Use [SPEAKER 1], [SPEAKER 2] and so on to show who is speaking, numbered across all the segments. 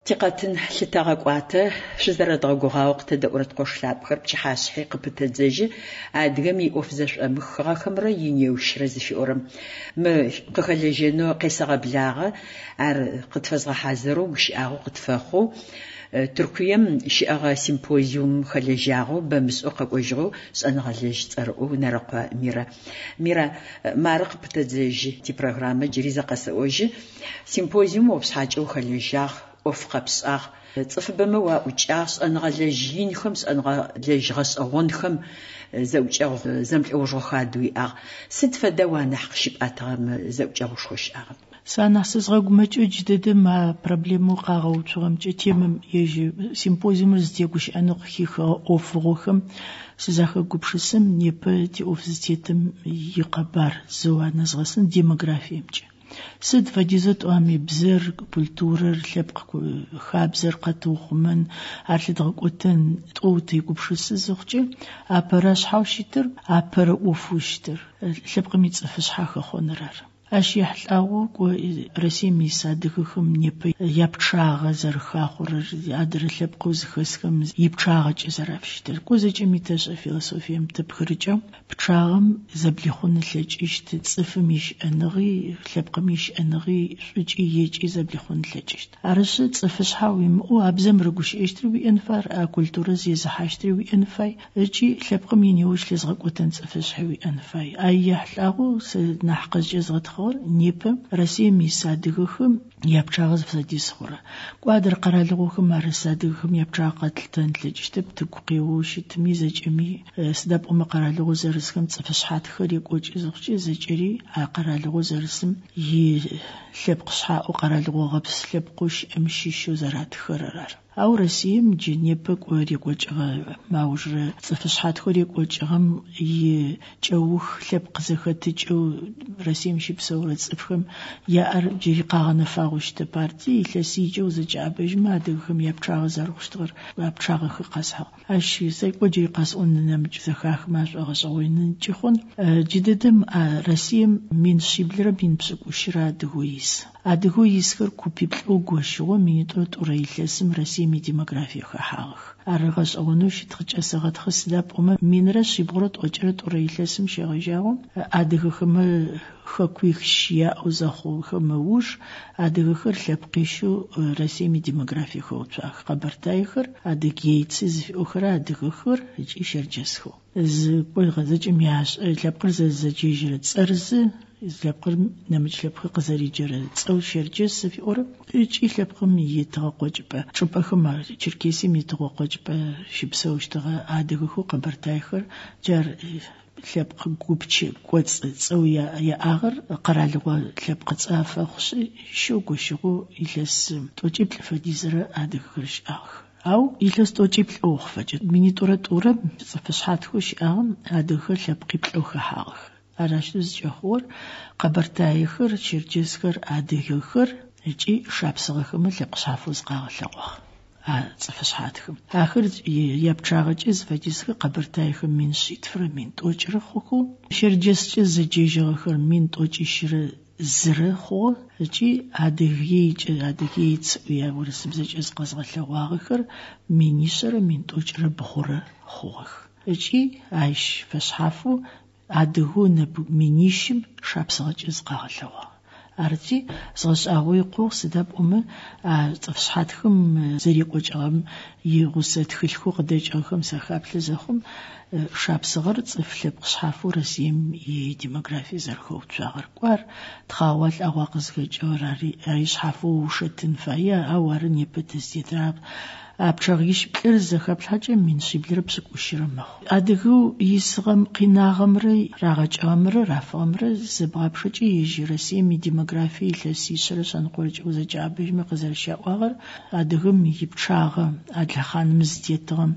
[SPEAKER 1] تقاتن حتى قواته شزر دغوغا وقت دورت قشلاب خرب حاشحي قبتزج ادغمي اوفزش مخرا خمره ينيوش رزفي اورم م قخلجنو قيسغ بلاغه ار قتفزغ حازرو مش اغو قتفخو تركيا شيء سيمبوزيوم خليجاغو بمسؤق قجرو سنغلج ترو نرق ميرا مارق بتزج تي برنامج جريزه قسوج سيمبوزيوم وبسحاجو خليجاغ أفق بسأغ تصف بموا وجاس أنغلجين خمس أنغلج غس أغنخم زوج أو زمل أوجو خادوي أغ ست فدوان حقشب أتغم زوج أو شوش أغ
[SPEAKER 2] سأنا سأزغق مجو جدد ما بروبليمو قاغو تغم جتيم يجي سيمبوزيوم زديقوش أنغ خيخ أوفغوخم سزاخ قبشسم نيبا تي أوفزتيتم يقبار زوانا زغسن ديموغرافيا مجي سد فجزت أمي بزر كولتورر لبق خابزر قطوخمن عرفت غقوتن توتي قبشس زوجي أبرش حوشتر أبر أوفوشتر لبق ميتصفش حاخ خونرار أشياء الأوق ورسمي صادقهم نبي يبتشاغ زرخاخور أدر لبقوز خسكم يبتشاغ جزرافشتر كوزج ميتاج فيلسوفيا متبخرجة بتشاغم زبليخون لجيشت تصفميش أنغي لبقميش أنغي شجي يجي زبليخون لجيشت عرش تصفش حاويم أو أبزم رجوش إشتري وينفر أكولتورة زي زحاشتري وينفاي أجي لبقمين يوش لزغق وتنصفش حوي أنفاي أي الأوق سنحقز جزغت نيبا رسمي صادقهم يبتشاغز فسديس خورا قادر قرالغوهم رسادقهم يبتشاغ قتلتن لجشتب تقوقيوش تميزج امي سداب ام قرالغو زرسكم تصفشحات خير يقوج ازغشي زجري قرالغو زرسم يلبقشحا وقرالغو غبس لبقوش امشي شو زرات خررار أو رسيم جنيبك وريقوج ماوجر صفشحات خوريقوج غم يجوخ لبق زختج أو رسيم شبسورة صفخم يا أرجي قاغنا فاغوش تبارتي لسيجو زجابج ما دغهم يبتشاغ زرغشتغر ويبتشاغ خقاسها أشي سيقوجي قاسون نمج زخاخ ماش أغسوين جخون جددم رسيم من شبلر بين بسكوشرا دغويس أدغويس كر كوبي بلوغوشو ميتو توريلسم رسيمي ديموغرافيا خاخ أرغس أونوش تخجسغت خسداب أما من رسي بغرط أجرت أوريلسم شغجاو أدغخم خكويخ شيا أو زخو خموش أدغخر لبقيشو رسيمي ديموغرافيا خوتاخ قبرتايخر أدغيتسز في أخرى أدغخر جي شرجسخو بلغ زجمياش لبقر زجيجرت سرز لبقر نمج لبقر قزري جرت أو شرجس في أورب إيش لبقر ميتغاقوج با شبه خمار تركيسي ميتغاقوج با شبسوش تغا أدغخو قبرتايخر جار لبقى قوبتشي قوتس أو يا آخر قرالوا لبقى تصافى خشي شو قشوا إلس توجيب الفديزر هذا كرش آخر أو إلس توجيب الأوخ فجد مني تورة فشحات خوش آم هذا كرش لبقى بالأوخ حاخ أراشدز جهور قبرتايخر شرجسكر هذا كر يجي شابسغخم لبقى شافوز قاغلوخ صفشحاتكم آخر يبتشاغجز فجسك قبرتايخم من شيتفر من توجر خوكو شرجس زجيجر من توجيشر زرخو جي أدغيت ويا ورسمزج قزغلواغخر من يسر من توجر بخور خوخ جي عايش فشحافو أدغو نب منيشم شابسغجز قاغلوا أرتي صاش أوي قوس داب تفشحاتهم زريقوج يغوسات خلخو قداج سخاب لزخم شاب صغر صفل بقشحافو رسيم ديموغرافي زرخو تشاغر قوار تخاول أواقز كجور ريش حافو وشتن فايا أوارن يبتزديد أبشغيش بلرزخ أبشحاجة من شبلر بسكوشيرمخ أدغو يسغم قناغمري راغج أمر رافغمر زبغابشجي يجي رسيمي ديموغرافي لسيسر سنقولج وزجابج مقزر شاوغر أدغم يبشاغ أدلخان مزديتغم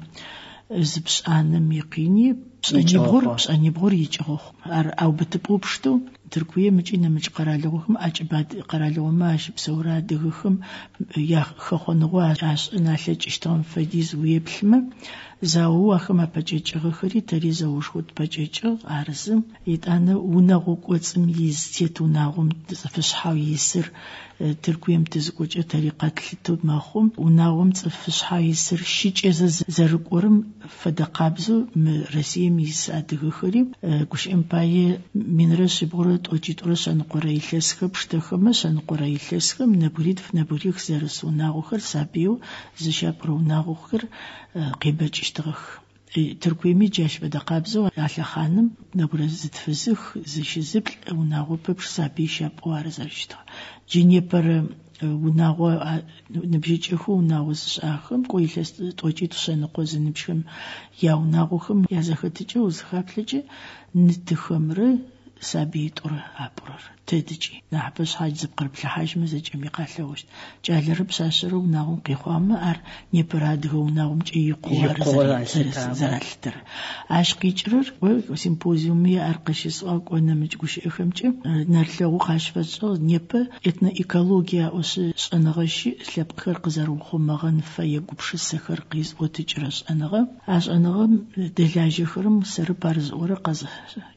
[SPEAKER 2] زبش آنم يقيني بشأني يجرخ أو بتبوبشتو تركوية مجينا مج قرالوهم أجباد قرالوهم ماش بسورة دغخم يا خخنوا عش ناشج اشتون فديز ويبلمه زاو أخما بجيج غخري تري زاوش ود بجيج عرزم يتأنا وناغوك وتسميز تيتوناغم تفشحاو يسر تركويم تزوج طريقة لتود ماخوم وناغم تفشحاو يسر شيج زرقورم فدقابزو رسيم يساد غخري كوش امباي من رش برد أجيت رشان قريلس خبشتخم شان قريلس خم نبريد في نبريخ زرس وناغخر سابيو زشابرو ناغخر قيبج اشتغخ تركويمي جاش بدقابزو على خانم نبرز تفزخ زش زبل وناغو ببش سابي شاب وارزرشتا جيني بر وناغو نبجيجخو وناغو زشاخم قويلس توجيت شان قوز نبشخم يا وناغوخم يا زختجو زخابلجي نتخمر سابي طور أبرر تدجي نحبس حاج زبقر بلحاج مزج ميقالوش جال رب ساشر وناغم قيخوام أر نيبرادغ وناغم جي قوار زرالتر عاشقي جرر وسيمبوزيومي أرقشي سواق ونمج قوش إخمج نرلغو خاشفتو نيبا إتنا إيكولوجيا وش أنغشي سلبقر قزارو خمغن فيقبش السخر قيز وتجرس أنغم عاش أنغم دلاجي خرم سر بارز ورقز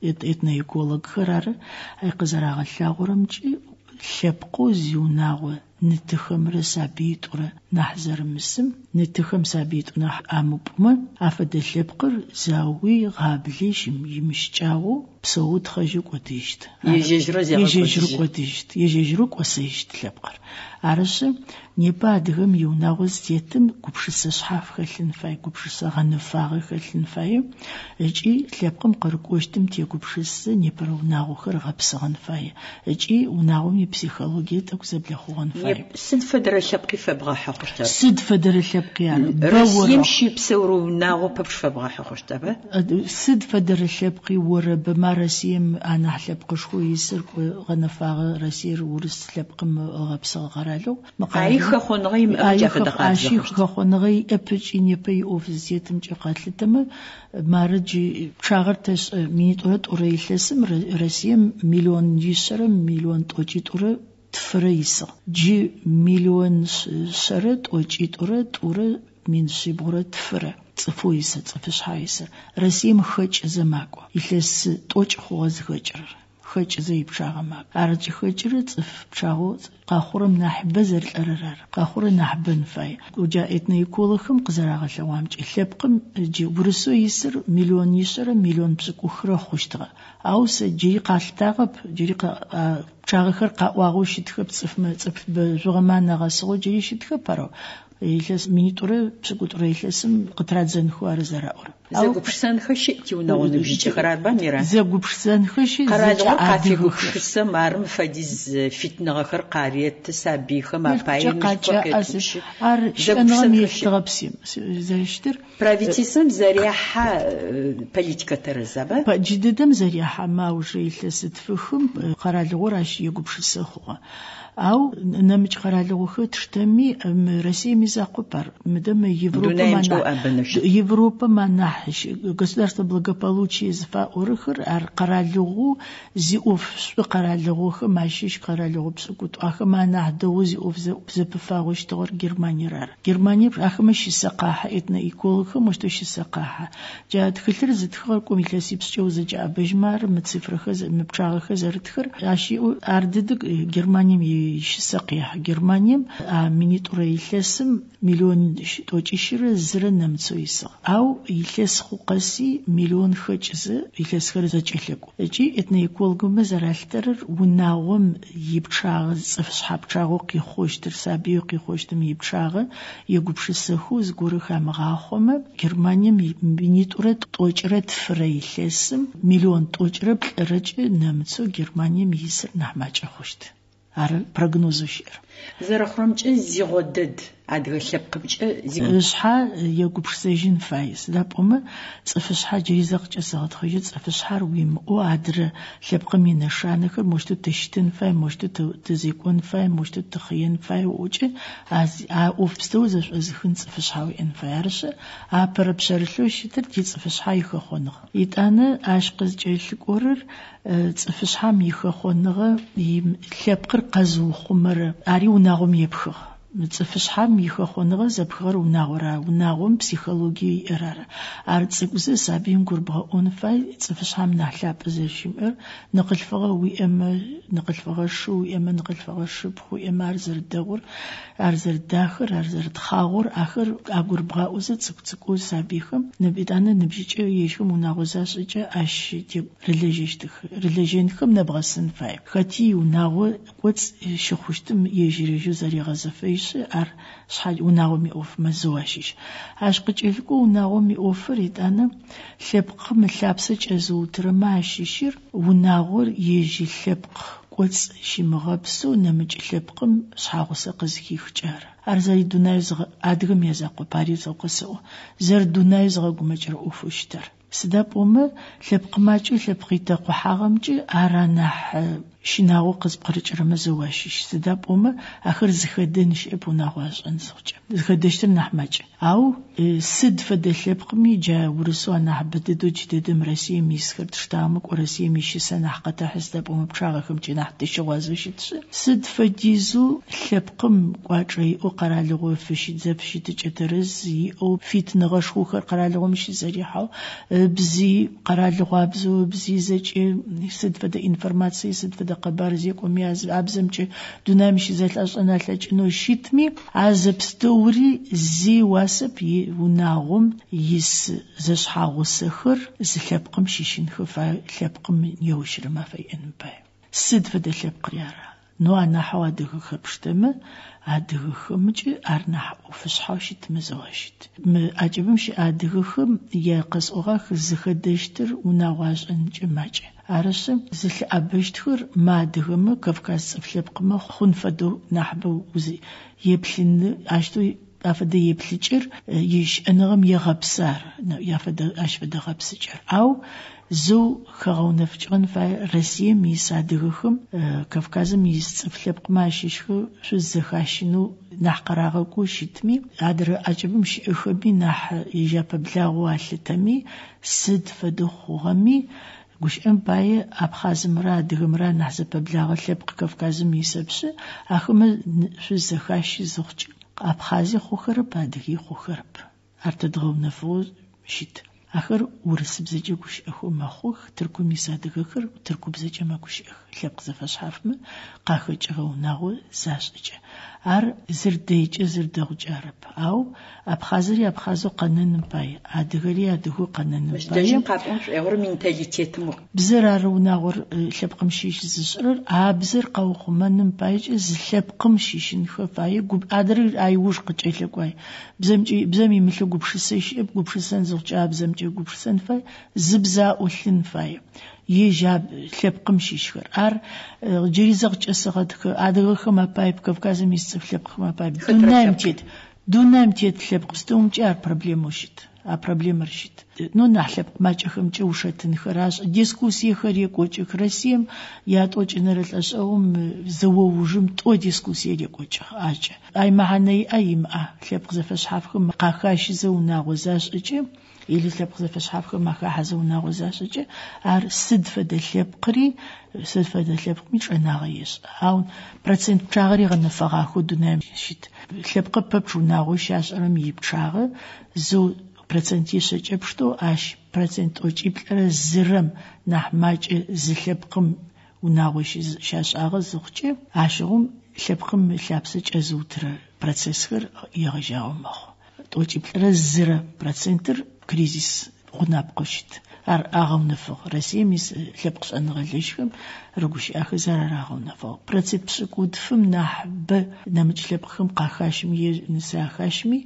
[SPEAKER 2] إتنا إيكولوج خرار أي قزراغ اللاغرمجي شبقو زيوناغو نتخم سابيت ورا نحزر مسم نتخم سابيت نح أمبما أفد الشبقر زاوي غابليش يمشجاو بصوت خجوك وتيشت يجيجروك وسيشت الشبقر عرش نيبا دغم يوناغوز تيتم قبش صحاف خلن فاي قبش غنفاغ خلن فاي اجي لبقم قرقوشتم تي قبش نيبرو ناغو خر غبس غنفاي اجي وناغو بسيكولوجيا تكزب لخوغن فاي
[SPEAKER 1] سد فدر الشبقي فبغى حقشتبه
[SPEAKER 2] سد فدر الشبقي يعني
[SPEAKER 1] يمشي بسورو ناغو ببش فبغى حقشتبه
[SPEAKER 2] سد فدر الشبقي ور بمارسيم انا حلبق شو يسر غنفاغ رسير ورس لبقم غبس غرالو
[SPEAKER 1] عايخ خونغي
[SPEAKER 2] عايخ خونغي ابج اني بي اوفيسيتم جقاتلتم مارجي شاغرتس مينيتورت اوريلسم رسيم مليون يسر مليون توجيتور تفريسا جي مليون سرت وجيتورت اور من سيبورت تفر صفويسه صفش حايسه رسيم خج زماقو يلس توج خوز خجر خج زي بشاغما ارجي خجر صف بشاغو قاخورم نحب زر الرر قاخور نحبن فاي وجاءتني يكولخم قزراغ لوامج لبقم جي ورسو يسر مليون يسر مليون بسكو خرا خوشتغ او سجي قالتاغب جري بشاغخر قاواغوش تخب صف بزغمان نغسو جري شتخب برو يلس مينيتورة بسكوتورة يلسم قطرات زنخوار زراور
[SPEAKER 1] زاغو بشسان خشي تيوناون بيجي خرابا ميرا
[SPEAKER 2] زاغو بشسان خشي
[SPEAKER 1] قرادو قافيغو بشسا مارم فديز فتنة غخر قاريت سابيخة ما باين
[SPEAKER 2] مشبقيتش ار شنغم يشتغبسيم زرشتر
[SPEAKER 1] правительством زريحة политика ترزابا
[SPEAKER 2] جددم زريحة ما وجه يلسد فخم قرادو راش يغو بشسا خوا أو نمج قرالو خد شتمي Россия мизакупар мдам Европа манахш государство благополучия зфа орхр ар qaralığu ziuf qaralığu xmaşiş qaralığu psukut axmana dozi of zepfagoş tor Germaniya axmaş saqaha etna ikolxı moştoş saqaha jat xilr zitxar komilasi psçoz ja bejmar mtsifrxız mpçağıxız artxır aşi ardıdık Germaniya saqih Germaniya minitura ilesm milyon toçişir zırı nemtsoysa au iles xuqasi milyon xıçızı iles xırza çelek eci etna ikolgum zaraltır unağım yipçağı sıfşapçağı ki xoştur sabiyo ki xoştum yipçağı yegupşısıxu zguru xamğaxome Germaniya minitura toçret freilesm milyon toçrep rıcı nemtso Germaniya misir nahmaça xoştu ar prognozuşer
[SPEAKER 1] زرخرمچ زيغودد ادغ لبقبچ
[SPEAKER 2] زيغشحا يغوبسيجين فايس دابوم صفشحا جيزقچ سغتخج صفشحا ويم او ادر لبقمي نشانخ مشت تشتن فاي مشت تزيكون فاي مشت تخين فاي وچ از اوفستو زخن صفشحاوي ان فايرش ابربشرلوش تر صفشحا يخخونغ يتانه اشقز جيلقورر صفشحام يخخونغ لبقر قزو خمر اري وناغم يبخخ متصفشحام يخخونغ زبخر وناغم بسيكولوجي ارار ارتصقز سابين قربه اون فاي صفشحام نحلاب زشمر نقل فغا وي ام نقل فغا شو ام نقل فغا شبخو ام ارزر دغور ارزر داخر ارزر تخاور اخر اقربه اوز تصقصقو سابيخم نبيدانه نبجيچ يشم وناغزاشچ اش ريليجينخم نبغسن فاي خاتي وناغو قوت شخوشتم يجريجو زريغزفيش ار شحال وناغمي اوف مزواشيش اش قچلكو وناغمي اوفريد انا لبق ملابسچ ازوتر ماشيشير وناغور يجي لبق قوت شيمغبسو نمج لبقم شحاغس قزكيخ جار ارزاي دونايز ادغم يزاقو باريزو قسو زر دونايز غمجر اوفشتر سدابوم لبق ماچو لبقيتا قحاغمج ارانح شناغو قز قرچر مزواشيش سدابوم اخر زخدنش ابوناغواش انزوج زخدشتر نحماج او سد فدلبقمي جا ورسو نحبددو جددم رسي ميسخر تشتامك ورسي ميشي سنحقتا حسدابوم بشاغخم جناح تشوازوشيتش سد فديزو لبقم قواجري او قرالغو فشي زفشي تجترز او فيت نغشخوخر قرالغو مشي زريحو بزي قرالغو بزو بزي زج سد فد انفورماتسي سد فد قبار زيكم ياز ابزمچ دونامشي زلاشنا لچنو شيتمي ازبستوري زي واسب وناغم يس زشحاغسخر زلبقم شيشين خفا لبقم يوشرما في انبا سد فد لبقريارا نو انا حوادغ خبشتم ادغخمج ارنح وفشحاشت مزواشت اجبمشي ادغخم يقصوغخ زخدشتر وناواج انجماج ارش زل ابشتخر ما دغم كفكاس فلبقم خنفدو نحبو وزي يبلن اشتو افد يبلچر يش انغم يغبسار يافد اشفد غبسچر او زو خاونفچن فا روسيا ميسادغخم كافكاز ميسفلبق ماشيشخ شو زخاشنو نحقراغو شتمي ادر اجبمش اخبي نح يجاب بلاغو علتمي سد فدخوغمي گوش ام باي ابخاز مرا دغمرا نحزب بلاغ لبق كافكاز ميسبش اخم شو زخاشي زخچ ابخازي خوخرب ادغي خوخرب ارتدغو نفوز شيت اخر ورس بزجي گوش اخو مخوخ تركو ميسادغخر تركو بزجي ما گوش اخ لبق زفاش حرفم قاخچغو ناغو زاشچ ار زرديچ زردغجارب او ابخازري ابخازو قنن باي ادغري ادغو قنن باي
[SPEAKER 1] دجن قابونش اغور مينتاليتيتم
[SPEAKER 2] بزرارو ناغور لبقم شيش زشرر ابزر قوخمن بايج زلبقم شيشن خفاي گوب ادر ايوش قچلكواي بزمي ملو گوبشسيش گوبشسن زوچا بزمچ گوبشسن فاي زبزا اولن فاي يجاب لبقم شيشخر ار جريزق جسغدك ادغخ ما بايب كافكاز ميس لبقم ما بايب دونامتيت لبقستوم جار проблемошит а проблема решит но нахлеб мачахым чушетин храш дискуссии хари кочек Россием я точно разлашаум завоужим то дискуссии рекочих ача ай маханей айма хлеб зафашхавхым қахаш зауна гозашичи или хлеб зафашхавхым маха хазауна гозашичи ар сид фадлеб қри сид фадлеб мичанага еш аун процент чагри гнафага худунам шит хлеб қппчуна гошашрам ипчагы зо проценти шечеп что аш процент очиплэр зырым нахмач злепкым унагош шашагы зухчи ашгум лепкым лапсыч азутр процессхэр ягжагым очиплэр зыры процентер кризис гунап кошит أغونفق Россия مس لبقش أن غليشهم رجوش أخذ زر أغونفق برتب سكوت فم نحب نمج لبقهم قاخشمي نسا خشمي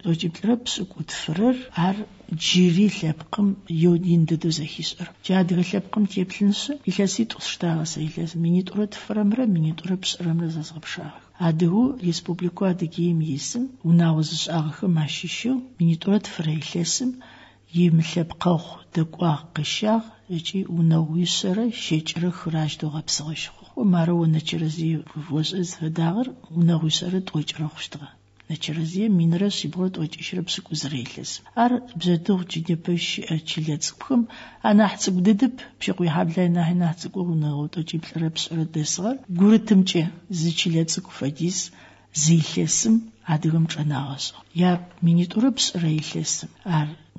[SPEAKER 2] وجبت رب سكوت فرر جيري لبقم يودين ددو زهيسر جاد لبقم تيبلنس إلاسي تشتاغس إلاس مني تورد فرمرة مني تورد بسرمرة زغب شاغ عدهو ريسبوبليكو عدقيم يسم وناوزش أغخ ماشيشو مني تورد فريلاسم يملبقو دقوا قشاغ يجي ونويسر شجر خراج دو غبسغش ومارو نچرزي وزز فداغر ونويسر توجر خشتغ نچرزي مينرس يبرد وجيشرب سكو زريلس بزدو جيبش تشليصكم انا حسب ددب بشقوي حبلنا هنا حسقو ونغوتو جيبلربس ردسغر غورتمچه زيچليصكو فديس زيلسم عدغم چناغس يا مينيتوربس ريلسم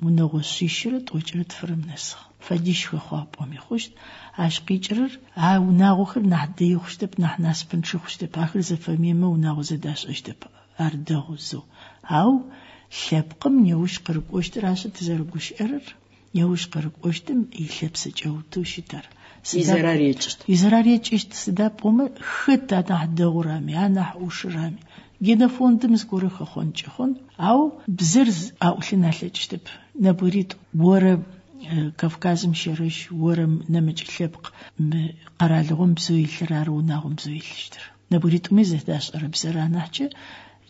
[SPEAKER 2] منغوسيشرت وجرت فرمنس فديش خواپومي خوشت عشقيجرر وناغوخر نحدي خوشتب نحناس بنش خوشتب اخر زفميمه وناغوزداش اشتب أردوزو أو شابقم يوش قرب وشتر تزرقوش إرر يوش قرب وشتم يلبس جوتو شتر يزراريتشت سداب وما خطة نحدو رامي أنا حوش رامي جينا فوندم زكورخ خون أو بزرز أو لنا لجتب نبوريد ورا كافكاز مشيرش ورا نمج لبق قرالهم بزويل راروناهم بزويل شتر نبوريد ميزه داش أرب زرانحجة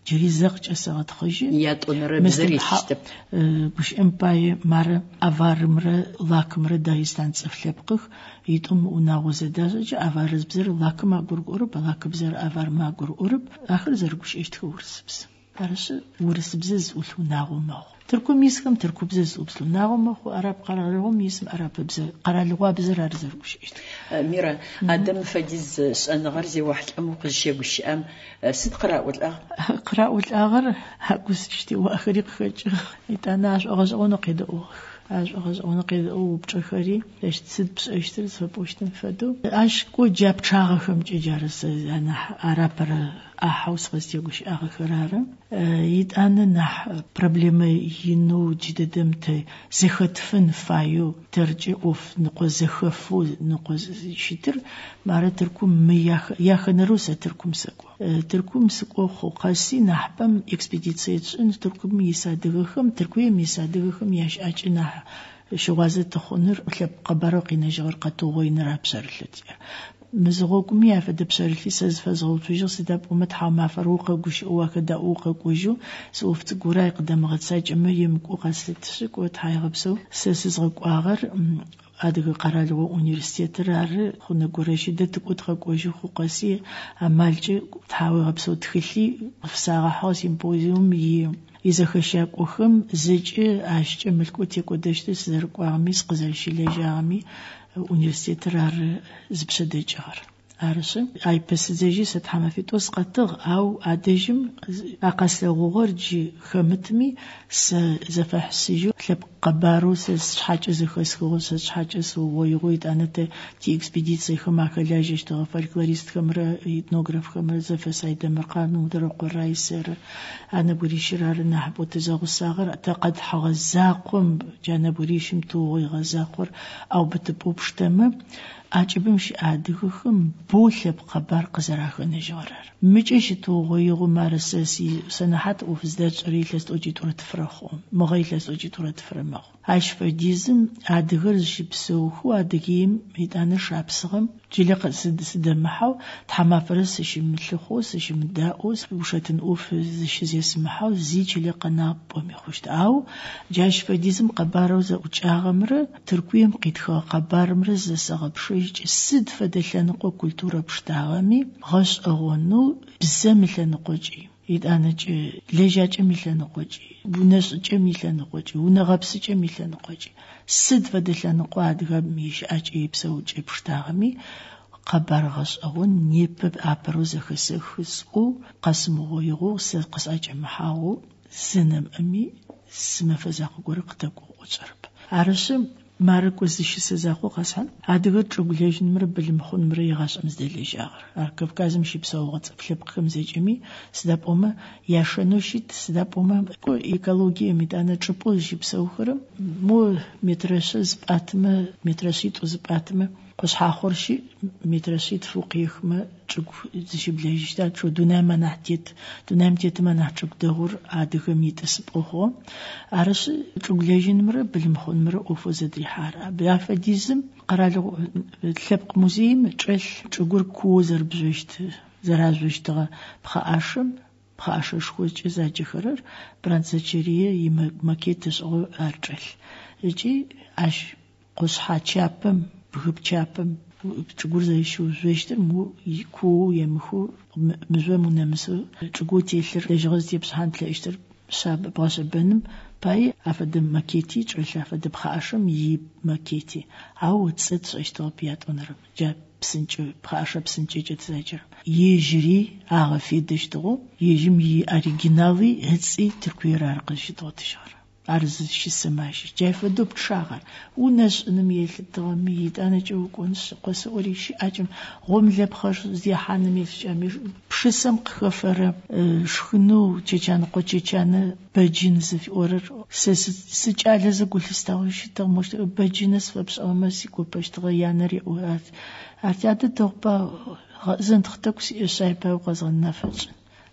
[SPEAKER 2] جري زغج أسغت خجي
[SPEAKER 1] ياتونر بزريشتب
[SPEAKER 2] بوش إمباي مار أفار مر لاك مر دايستان صفلبقخ يتم وناوز داج أفارز بزر لاك ما غورغورب لاك بزر أفار ما غورغورب آخر زرغوش إشتخورس بس عرش ورس بزز ولوناغو ماو تركو ميسكم تركو بزز وبسلوناغو ماو عرب قرالهم يسم عرب بزر قرالوا بزر أرزرغوش إشت
[SPEAKER 1] ميرا عدم فديز أنا غرزي واحد أمو قشيا وش أم ست
[SPEAKER 2] قراءة الآخر هقوس إشتي وآخري خج يتناش أغزون قيد أغزون قيد بتشخري ليش تسد بس أشتري سبوشتن فدو أشكو جاب شاغهم جارس أنا عرب أحوس غزيوش آخرارم يتأنا نح проблемы ينو جددم ت زخطفن فايو ترجع أوف نقول زخفو نقول شتر مارا تركم مياخ ياخنروسا تركم سكو خوقاسي نحبم إكسبيديتسيتشن تركم يسادغخم تركويم يسادغخم ياش أجنح شوازة تخونر لب قبرقي نجغر قطوغي نرابسر لتير مزغوكم يا فدب سرفي سز فزغو توجو سداب ومتحا ما فروقه وش وكدا اوقه وجو سوفت غوراي قدام غتساج ما يمكو قاسلت شك وتحاي غبسو سزغق اغر ادغ قرالو اونيفرسيتي رار خنا غوراشي دتقوت غوجو خوقاسي امالجي تحاوي غبسو تخلي فساغه حو سيمبوزيوم يزخشاقوخم زجي اشجي ملكوتي قدشت سزرقواغميس قزلشي لجاغمي университет рар збшедечар аршим ай песдежи сатхамафитос qatığ au adejim aqaslağoğorji xamitmi se zefahsiju lep qabaru se şhaçı zexesxo se şhaçı soğoyğu itanete ti ekspeditsiya xamaxalajish folklorist xamra etnograf xamra zefasayda maqanu der qorayser ana burishrar nahbot zagusagır taqad hagazaqum jana burishim tuğoy gazaqor au bitpopşteme أجبمش أدخهم بولب قبر قزراخن جارر مجيش توغيغو مارساسي سنحات وفزدات ريلست أجي تورت فرخهم مغيلست أجي تورت فرمخ عاش فديزم أدغرش بسوخو أدغيم ميدان شابسغم جلق سدمحو تحما فرس شملخوس شمداوس وشتن أوف زي اسمحو زي جلق نابومي خوشت أو جاش فديزم قباروز أجاغمر تركويم قيدخا قبارمر زسغبشو سد فدلنقو كولتورا بشتاغمي غش أغونو بزملنقوجي إذا لجاج ملنقوجي بناس ملنقوجي ونغبس ملنقوجي سد فدلنقو أدغب ميش أجي بسوج بشتاغمي قبر غش أغون نيبب أبروز خسخس أو قسمو يغو سقس أجمحاو سنم أمي سمفزاق غرق تقو أجرب عرشم مارك وزشي زاخو قصحن عادغ تشغليجن مر بالمخون مر يغاش مزدلجاغر كافكازم شي بسوغت بخلبكم زيجمي سدابوما ياشنوشيت سدابوما ايكولوجيا ميدانا تشبوجي بسوخرم مو مترشز باتما مترشيت وزباتما قصحا خورشي مترشيت فوقيخما تشغ زشي بلاجتا تشو دوناما نحتيت دونامتيت ما نحتشغ دغور عادغ ميتسبوخو عرش تشغليجن مر بالمخون مر اوفو زدري حارة بلافديزم قرالو تلبق موزيم تشل تشغور كوزر بزوشت زرازوشتغا بخاشم بخاششخوش زاجخرر برانزاچريه يم ماكيتس او ارچل اجي اش قصحا چاپم بخبچاپم تشغور زايشو زوشتر مو يكو يمخو مزومو نمسو تشغوتيلر دجغز ديبسحان تلايشتر شاب باش بنم باي افدم ماكيتي تشرش افدم خاشم ي ماكيتي او تصت اشتوبيات ونر جاب بسنچ بخاشب بسنچ جتزاجر يجري اغفي دشتو يجم ي اوريجينالي هتسي تركويرار قشتو تشار ارز شي سماش جاف دوب شاغر وناس نميل تغميت انا جو كونس قسوري شي اجم غوم لبخش زي حنميل شامي بشسم قفر شخنو تشان قوتشان بجينس في اورر سجاله زغول استاوش تمش بجينس فبس امسي كوبش تغيانري اورات ارتاد توبا زنت ختكس يسايبا وقزن نفس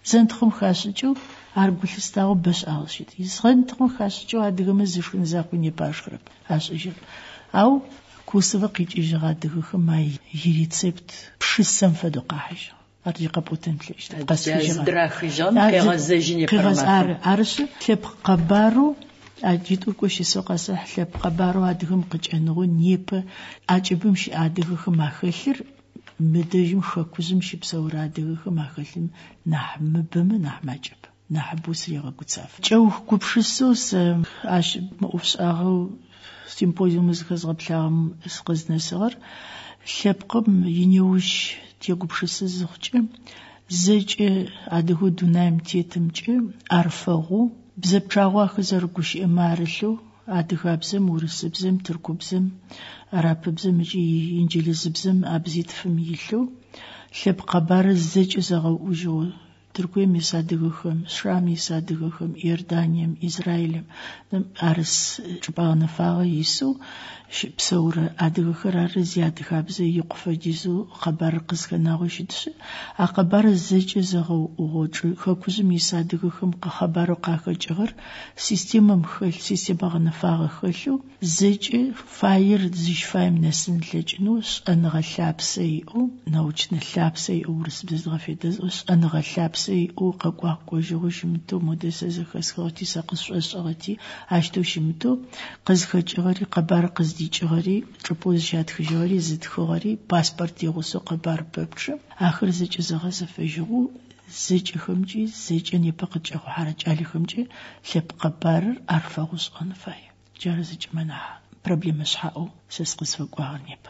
[SPEAKER 2] زنتخم خاشجو ارغولستاو باش اوشيت يزغنتخم خاشجو ادغم زفن زاكوني باشخرب اشجل او كوسفقيت اجغادغخم ماي ريسبت بشسم فدقاحش ارجق بوتنتليش
[SPEAKER 1] قاسيج دراخجان كغزجيني
[SPEAKER 2] برمار ارش تلب قبارو اجيتو كوشي سوقاس حلب قبارو ادغم قجنغو نيب اجبمشي ادغخم اخلر مدجم خكوزم شي بسورادغخم اخلم نحمبم نحماجب نحبوس يغا قصاف جو كوبشسوس اش موفساغو سيمبوزيوم زغزغبلام اسقزنا صغر شبقم ينيوش تيغوبشس زخچ زج ادهو دونايم تيتمچ ارفغو بزبچاغوا خزرغوش امارلو ادغابزم ورسبزم تركوبزم عربزم جي انجليزبزم ابزيت فميلو شبقه بار زج زغو وجو تركوي ميسادغخم شرامي سادغخم يردانيم اسرائيلم ارس جبان فاغ يسو بسور ادغخر زياد خابز يقفجزو خبر قسكناغشدس اخبار زج زغو وجو خكوز ميسادغخم خبر قاخجغر سيستم مخل سيستم غنفاغ خلو زج فاير زج فايم نسن لجنوس انغلابسيو نوجن لابسيو ورس بزغفيدز انغلابسي او قاقوا جوجمتو مودسز خسخوتي سقسوسغتي اشتو شمتو قزخجغري قبر قزديچغري تروبوز شات خجوري زد خوري پاسپورت يغسو قبر ببچ اخر زج زغز فجو زج خمجي زجني بقچ حرج علي خمجي لب قبر ارفغس انفاي جارز جمنا проблема шхао сесқис вагварнеп